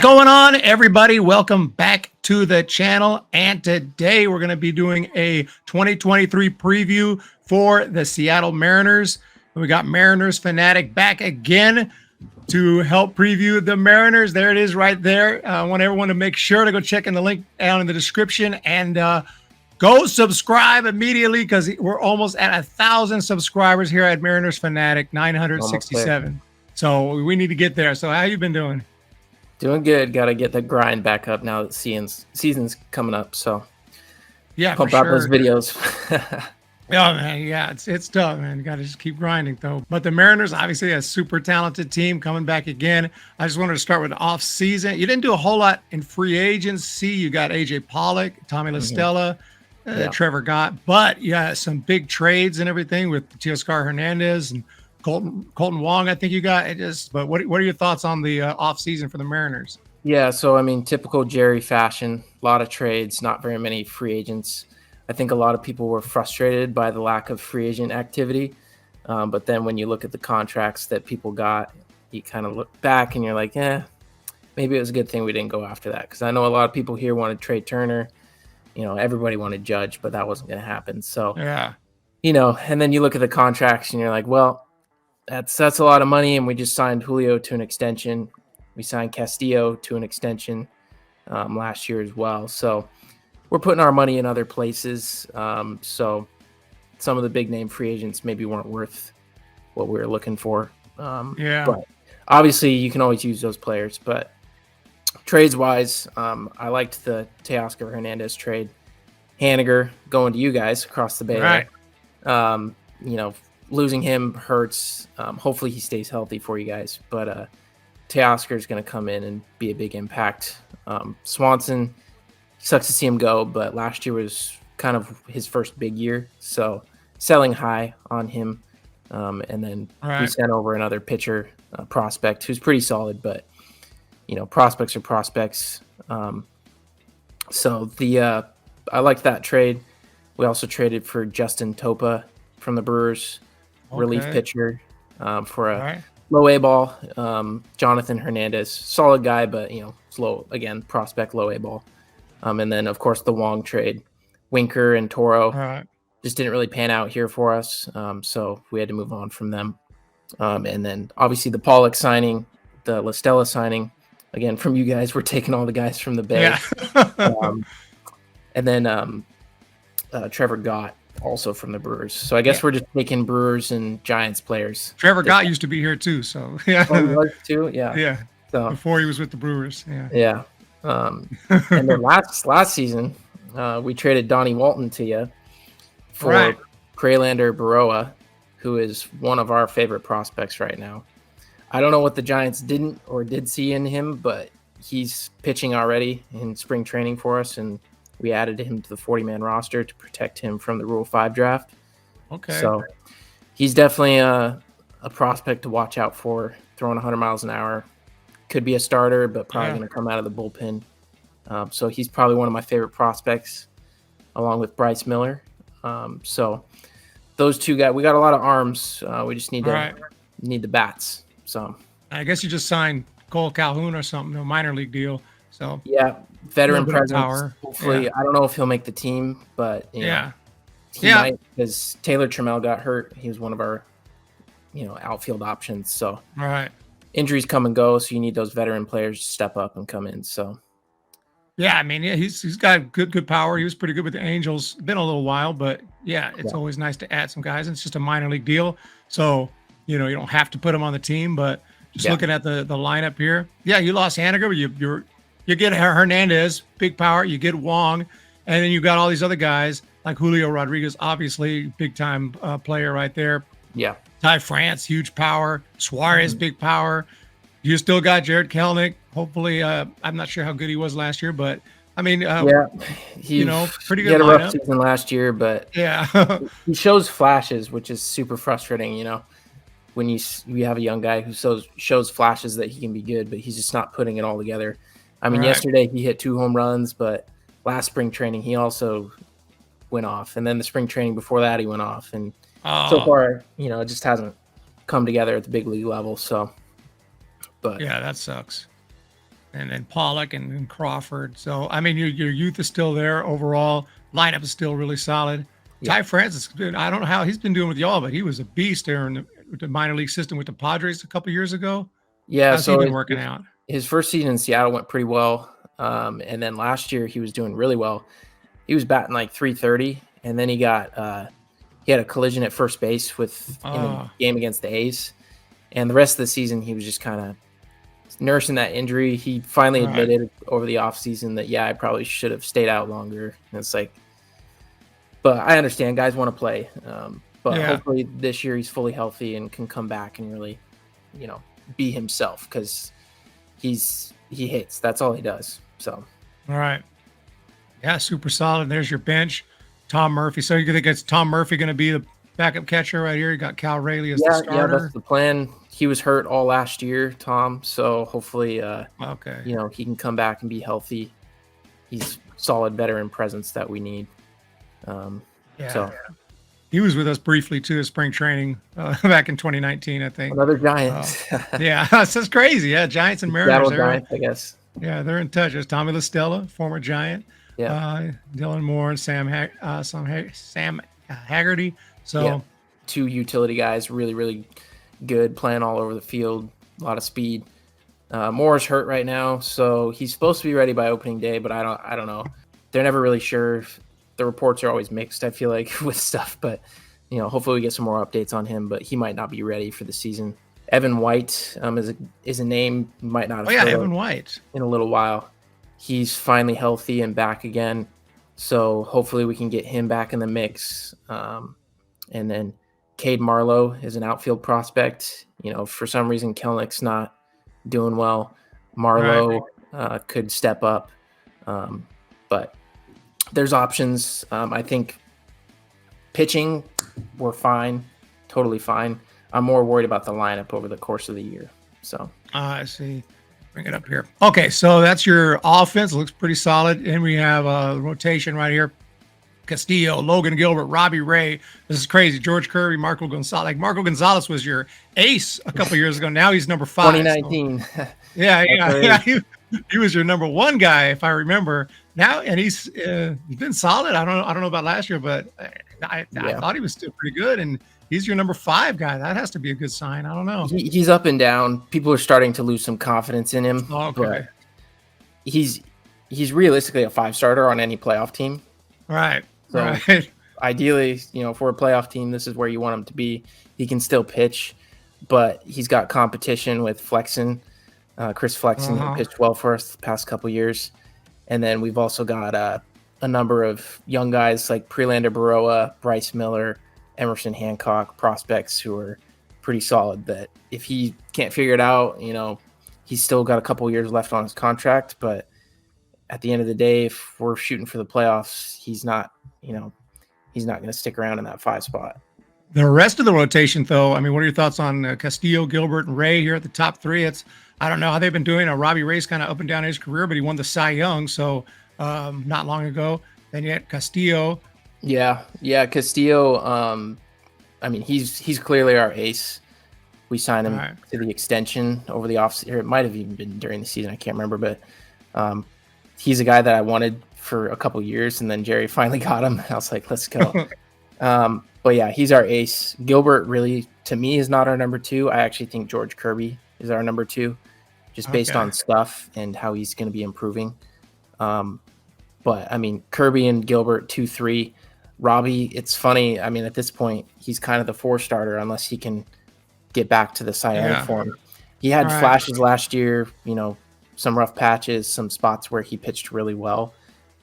going on, everybody? Welcome back to the channel. And today we're going to be doing a 2023 preview for the Seattle Mariners. We got Mariners Fanatic back again to help preview the Mariners. There it is right there. I want everyone to make sure to go check in the link down in the description and go subscribe immediately because we're almost at 1,000 subscribers here at Mariners Fanatic, 967. So we need to get there. So how you been doing? Doing good. Got to get the grind back up now that season's coming up. So yeah, pump out those videos. Oh man, yeah, it's tough, man. You got to just keep grinding though. But the Mariners, obviously, a super talented team coming back again. I just wanted to start with the off season. You didn't do a whole lot in free agency. You got AJ Pollock, Tommy La Stella, Trevor Gott, but yeah, some big trades and everything with Teoscar Hernandez and Colton Wong, I think you got it. But what are your thoughts on the off season for the Mariners? Yeah, so I mean, typical Jerry fashion, a lot of trades, not very many free agents. I think a lot of people were frustrated by the lack of free agent activity. But then when you look at the contracts that people got, you kind of look back and you're like, maybe it was a good thing we didn't go after that. Because I know a lot of people here wanted Trey Turner. You know, everybody wanted Judge, but that wasn't going to happen. So, yeah, you know, and then you look at the contracts and you're like, well, that's a lot of money, and we just signed Julio to an extension. We signed Castillo to an extension last year as well. So we're putting our money in other places. So some of the big name free agents maybe weren't worth what we were looking for. But obviously you can always use those players. But trades wise, I liked the Teoscar Hernandez trade. Haniger going to you guys across the bay. Right. You know, losing him hurts. Hopefully he stays healthy for you guys. But Teoscar is going to come in and be a big impact. Swanson, sucks to see him go, but last year was kind of his first big year. So selling high on him. And then we sent over another pitcher prospect who's pretty solid, but, you know, prospects are prospects. So I liked that trade. We also traded for Justin Topa from the Brewers. Relief pitcher for a low A ball. Jonathan Hernandez, solid guy, but you know, slow again, prospect, low A ball. And then of course the Wong trade, Winker and Toro just didn't really pan out here for us. So we had to move on from them. And then obviously the Pollock signing, the La Stella signing, again from you guys. We're taking all the guys from the Bay. Yeah. And then Trevor Gott, also from the Brewers. So I guess we're just taking Brewers and Giants players. Trevor Gott used to be here too, so yeah. Oh, he was too? Yeah. Yeah. So before he was with the Brewers. Yeah. Yeah. And then last season, we traded Donnie Walton to you for Prelander Baroa, who is one of our favorite prospects right now. I don't know what the Giants didn't or did see in him, but he's pitching already in spring training for us, and we added him to the 40-man roster to protect him from the Rule 5 draft. Okay. So he's definitely a prospect to watch out for, throwing 100 miles an hour. Could be a starter, but probably going to come out of the bullpen. So he's probably one of my favorite prospects, along with Bryce Miller. So those two guys, we got a lot of arms. We just need the bats. So I guess you just signed Cole Calhoun or something, a minor league deal. So yeah, veteran presence. Power. Hopefully, I don't know if he'll make the team, but you know, he might, because Taylor Trammell got hurt. He was one of our, outfield options. So injuries come and go, so you need those veteran players to step up and come in. So yeah, I mean, he's got good power. He was pretty good with the Angels. Been a little while, but it's always nice to add some guys. It's just a minor league deal, so you don't have to put him on the team. But just looking at the lineup here, you lost Haniger, but you get Hernandez, big power. You get Wong, and then you got all these other guys like Julio Rodriguez, obviously big time player right there. Yeah, Ty France, huge power. Suarez, big power. You still got Jared Kelenic. Hopefully, I'm not sure how good he was last year, but I mean, he pretty good. He had a lineup. rough season last year, but he shows flashes, which is super frustrating. When you have a young guy who shows flashes that he can be good, but he's just not putting it all together. I mean, yesterday he hit 2 home runs, but last spring training he also went off, and then the spring training before that he went off, and so far, it just hasn't come together at the big league level. So, but yeah, that sucks. and Pollock and Crawford. So I mean, your youth is still there overall. Lineup is still really solid. Yeah. Ty Francis, I don't know how he's been doing with y'all, but he was a beast there in the minor league system with the Padres a couple years ago. Yeah, how's so he been working out? His first season in Seattle went pretty well, and then last year he was doing really well. He was batting like 330, and then he had a collision at first base in the game against the A's, and the rest of the season he was just kind of nursing that injury. He finally admitted over the offseason that, I probably should have stayed out longer. And it's like, but I understand guys want to play. But hopefully this year he's fully healthy and can come back and really, be himself, because he hits. That's all he does. So, all right. Yeah, super solid. There's your bench. Tom Murphy. So you think it's Tom Murphy going to be the backup catcher right here? You got Cal Rayleigh as the starter. Yeah, that's the plan. He was hurt all last year, Tom. So hopefully, he can come back and be healthy. He's solid veteran presence that we need. He was with us briefly too, at spring training back in 2019, I think. Another Giants. It's just crazy. Yeah, Giants and Mariners. Giants, I guess. Yeah, they're in touch. There's Tommy LaStella, former Giant. Yeah. Dylan Moore and Sam Haggerty. So 2 utility guys, really, really good, playing all over the field, a lot of speed. Moore's hurt right now, so he's supposed to be ready by opening day, but I don't know. They're never really sure. The reports are always mixed, I feel like, with stuff, but hopefully we get some more updates on him, but he might not be ready for the season. Evan White is a name you might not have heard Evan White in a little while. He's finally healthy and back again, so hopefully we can get him back in the mix. And then Cade Marlowe is an outfield prospect. For some reason Kelnick's not doing well. Marlowe could step up, but there's options. I think pitching, we're fine, totally fine. I'm more worried about the lineup over the course of the year. So I see. Bring it up here. Okay, so that's your offense. It looks pretty solid. And we have a rotation right here. Castillo, Logan Gilbert, Robbie Ray. This is crazy. George Kirby, Marco Gonzalez. Like Marco Gonzalez was your ace a couple years ago. Now he's number 5. 2019. So. He was your number 1 guy, if I remember. Now, and he's been solid. I don't know about last year, but I thought he was still pretty good. And he's your number 5 guy. That has to be a good sign. I don't know. He's up and down. People are starting to lose some confidence in him. Okay. But he's realistically a 5 starter on any playoff team. Right. So ideally, for a playoff team, this is where you want him to be. He can still pitch, but he's got competition with Flexen, Chris Flexen, who pitched well for us the past couple years. And then we've also got a number of young guys like Prelander Baroa, Bryce Miller, Emerson Hancock, prospects who are pretty solid, that if he can't figure it out, he's still got a couple years left on his contract. But at the end of the day, if we're shooting for the playoffs, he's not going to stick around in that 5 spot. The rest of the rotation, though, I mean, what are your thoughts on Castillo, Gilbert, and Ray here at the top 3? I don't know how they've been doing. Robbie Ray's kind of up and down his career, but he won the Cy Young, so not long ago. Then yet Castillo. Yeah, Castillo. I mean, he's clearly our ace. We signed him to the extension over the off, or it might have even been during the season. I can't remember, but he's a guy that I wanted for a couple years, and then Jerry finally got him. I was like, let's go. But yeah, he's our ace. Gilbert really, to me, is not our number 2. I actually think George Kirby is our number 2, just based on stuff and how he's going to be improving. But I mean, Kirby and Gilbert 2, 3. Robbie, it's funny. I mean, at this point, he's kind of the 4 starter unless he can get back to the Cy Young form. He had flashes last year, some rough patches, some spots where he pitched really well.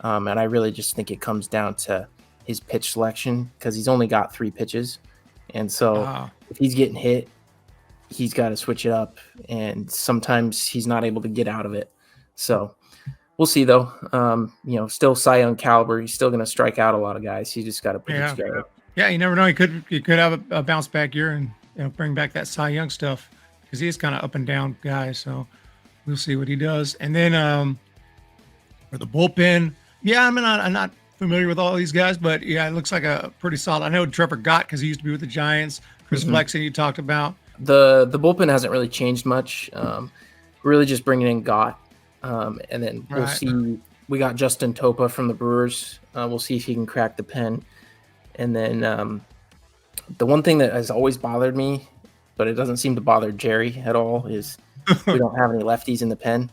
And I really just think it comes down to his pitch selection, because he's only got 3 pitches. And so if he's getting hit, he's got to switch it up. And sometimes he's not able to get out of it. So we'll see, though. Still Cy Young caliber. He's still going to strike out a lot of guys. He just got to put it together. Yeah, you never know. He could have a bounce back year and bring back that Cy Young stuff, because he is kind of up and down guy. So we'll see what he does. And then for the bullpen, I'm not familiar with all these guys, but it looks like a pretty solid. I know Trevor Gott, because he used to be with the Giants. Chris Flexen, you talked about. The bullpen hasn't really changed much. Really just bringing in Gott. And then we'll see. We got Justin Topa from the Brewers. We'll see if he can crack the pen. And then the one thing that has always bothered me, but it doesn't seem to bother Jerry at all, is we don't have any lefties in the pen.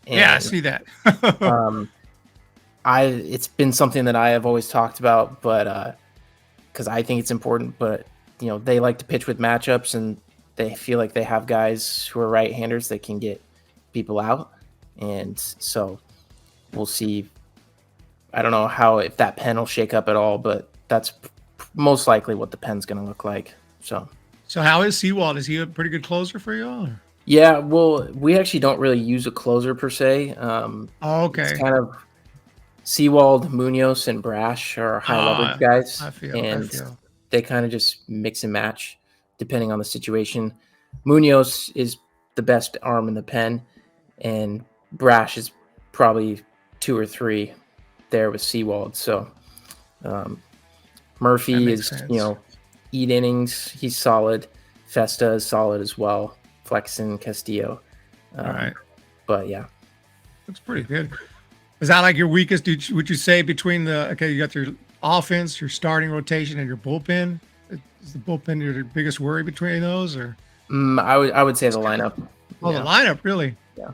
And, yeah, I see that. It's been something that I have always talked about, but because I think it's important. But they like to pitch with matchups, and they feel like they have guys who are right-handers that can get people out, and so we'll see. I don't know if that pen will shake up at all, but that's most likely what the pen's going to look like. So how is Sewald? Is he a pretty good closer for you all? Or? Yeah, well, we actually don't really use a closer per se. Okay. It's kind of Sewald, Munoz, and Brash are high leverage guys. I feel. They kind of just mix and match depending on the situation. Munoz is the best arm in the pen, and Brash is probably 2 or 3 there with Sewald. So Murphy is, eat innings. He's solid. Festa is solid as well. Flexen, Castillo. All right. But yeah. Looks pretty good. Is that like your weakest? Would you say between you got your offense, your starting rotation, and your bullpen? Is the bullpen your biggest worry between those, or? I would say the lineup. Oh, the lineup, really? Yeah.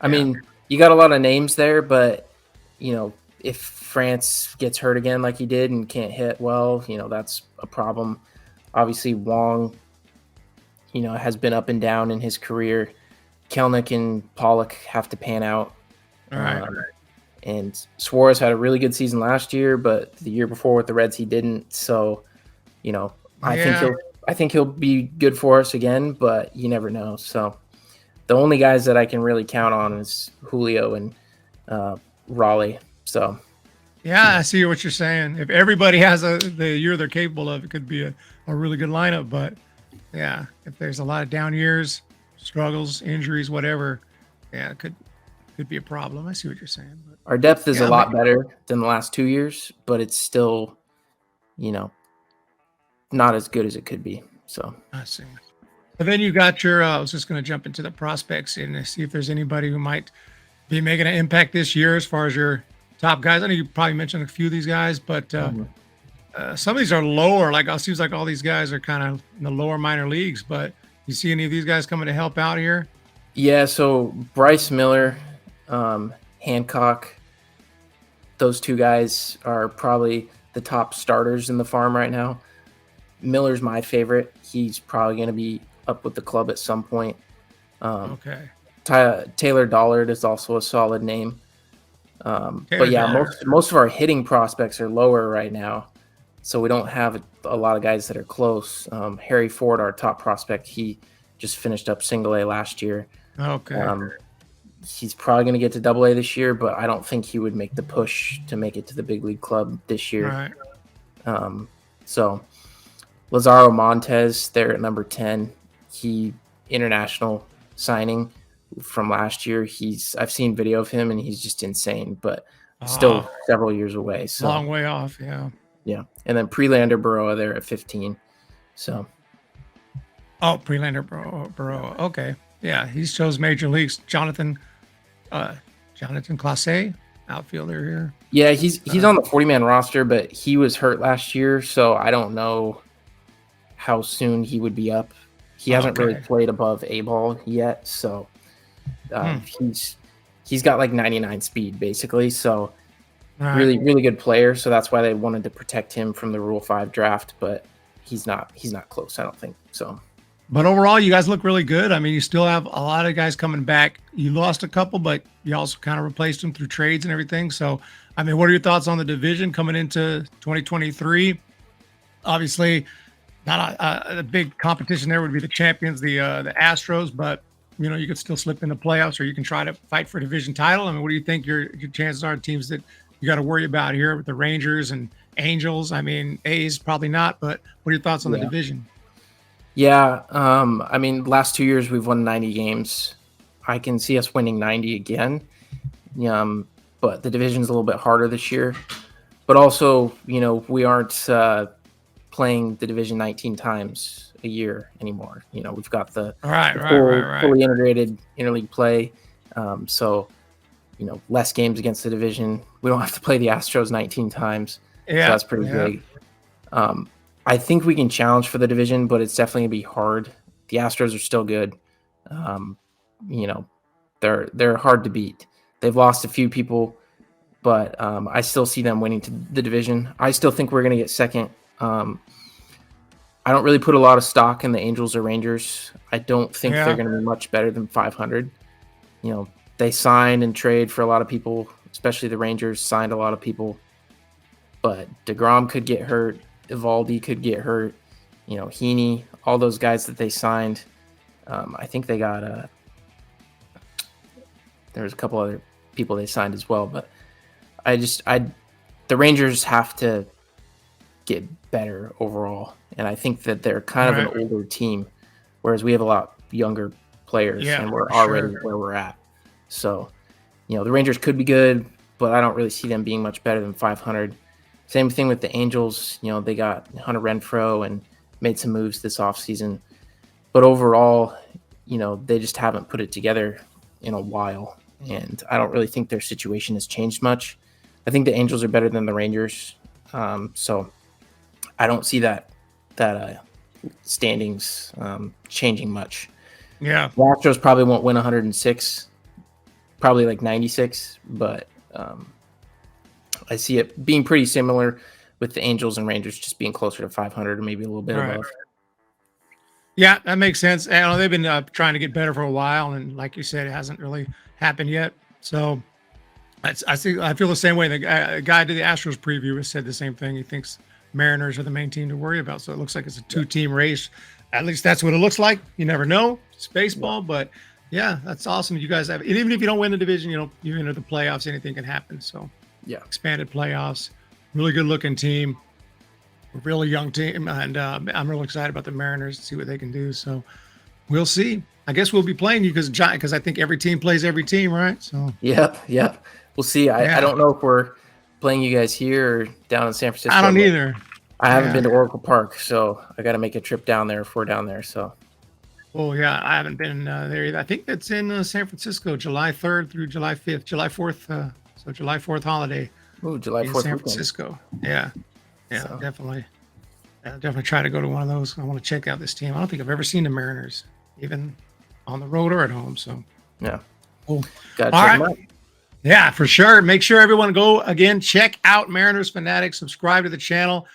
I mean, you got a lot of names there, but if France gets hurt again like he did and can't hit well, that's a problem. Obviously, Wong, has been up and down in his career. Kelnick and Pollock have to pan out. All right. And Suarez had a really good season last year, but the year before with the Reds he didn't. So, I think he'll be good for us again, but you never know. So, the only guys that I can really count on is Julio and Raleigh. So, yeah, I see what you're saying. If everybody has the year they're capable of, it could be a really good lineup. But yeah, if there's a lot of down years, struggles, injuries, whatever, yeah, it could be a problem. I see what you're saying. But, our depth is a lot better than the last 2 years, but it's still, not as good as it could be. So I see. But then you got your. I was just going to jump into the prospects and see if there's anybody who might be making an impact this year as far as your top guys. I know you probably mentioned a few of these guys, but some of these are lower. Like it seems like all these guys are kind of in the lower minor leagues. But you see any of these guys coming to help out here? Yeah. So Bryce Miller, Hancock, those 2 guys are probably the top starters in the farm right now. Miller's my favorite. He's probably going to be up with the club at some point. Okay. Taylor Dollard is also a solid name. But yeah, most of our hitting prospects are lower right now, so we don't have a lot of guys that are close. Harry Ford, our top prospect, he just finished up single A last year. Okay. He's probably going to get to double A this year, but I don't think he would make the push to make it to the big league club this year. Right. So Lazaro Montez there at number 10, he international signing from last year. I've seen video of him and he's just insane, but still several years away. So long way off. Yeah. Yeah. And then Prelander Baroa there at 15. So. Oh, Prelander Baroa. Okay. Yeah. He shows major leagues. Jonathan Clase, outfielder here. Yeah. He's on the 40-man roster, but he was hurt last year. So I don't know how soon he would be up. He hasn't really played above A ball yet. So he's got like 99 speed basically. So really, really good player. So that's why they wanted to protect him from the Rule 5 draft, but he's not close, I don't think. So, but overall, you guys look really good. I mean, you still have a lot of guys coming back. You lost a couple, but you also kind of replaced them through trades and everything. So, I mean, what are your thoughts on the division coming into 2023? Obviously, not a big competition there would be the champions, the Astros, but you could still slip in the playoffs, or you can try to fight for a division title. I mean, what do you think your chances are? Teams that you got to worry about here with the Rangers and Angels. I mean, A's probably not, but what are your thoughts on the division? Yeah, I mean, last 2 years we've won 90 games. I can see us winning 90 again. But the division's a little bit harder this year. But also, we aren't playing the division 19 times a year anymore. We've got the fully integrated interleague play. So less games against the division. We don't have to play the Astros 19 times. Yeah, so that's pretty big. I think we can challenge for the division, but it's definitely gonna be hard. The Astros are still good. They're hard to beat. They've lost a few people, but I still see them winning to the division. I still think we're gonna get second. I don't really put a lot of stock in the Angels or Rangers. I don't think they're going to be much better than 500. They signed and trade for a lot of people, especially the Rangers signed a lot of people. But DeGrom could get hurt. Evaldi could get hurt. Heaney, all those guys that they signed. I think they got there was a couple other people they signed as well. But the Rangers have to get better overall. And I think that they're kind of an older team, whereas we have a lot younger players and we're already where we're at. So, the Rangers could be good, but I don't really see them being much better than 500. Same thing with the Angels. They got Hunter Renfroe and made some moves this offseason. But overall, they just haven't put it together in a while. And I don't really think their situation has changed much. I think the Angels are better than the Rangers. So I don't see that standings changing much. Yeah. The Astros probably won't win 106, probably like 96, but I see it being pretty similar with the Angels and Rangers just being closer to 500 or maybe a little bit above. Yeah, that makes sense. They've been trying to get better for a while, and like you said, it hasn't really happened yet. So I feel the same way. The guy did the Astros preview has said the same thing. He thinks Mariners are the main team to worry about. So it looks like it's a two-team race. At least that's what it looks like. You never know. It's baseball, but yeah, that's awesome. You guys have, and even if you don't win the division, you enter the playoffs, anything can happen. So expanded playoffs, really good looking team, a really young team. And I'm really excited about the Mariners to see what they can do. So we'll see. I guess we'll be playing you because I think every team plays every team, right? So Yep. We'll see. I don't know if we're playing you guys here or down in San Francisco. I don't either. I haven't been to Oracle Park, so I got to make a trip down there if we're down there. So. Oh yeah, I haven't been there either. I think that's in San Francisco, July 3rd through July 5th, July 4th. So July 4th holiday. Oh, July 4th. San Francisco. Yeah, so. Definitely. Definitely try to go to one of those. I want to check out this team. I don't think I've ever seen the Mariners, even on the road or at home. So yeah, cool. Got to check them out. Yeah, for sure. Make sure everyone go again. Check out Mariners Fanatic. Subscribe to the channel.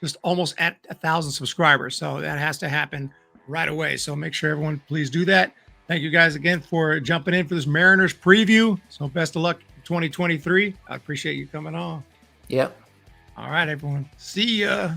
Just almost at 1,000 subscribers, so that has to happen right away. So make sure everyone please do that. Thank you guys again for jumping in for this Mariners preview. So best of luck in 2023. I appreciate you coming on. Yep. All right, everyone. See ya.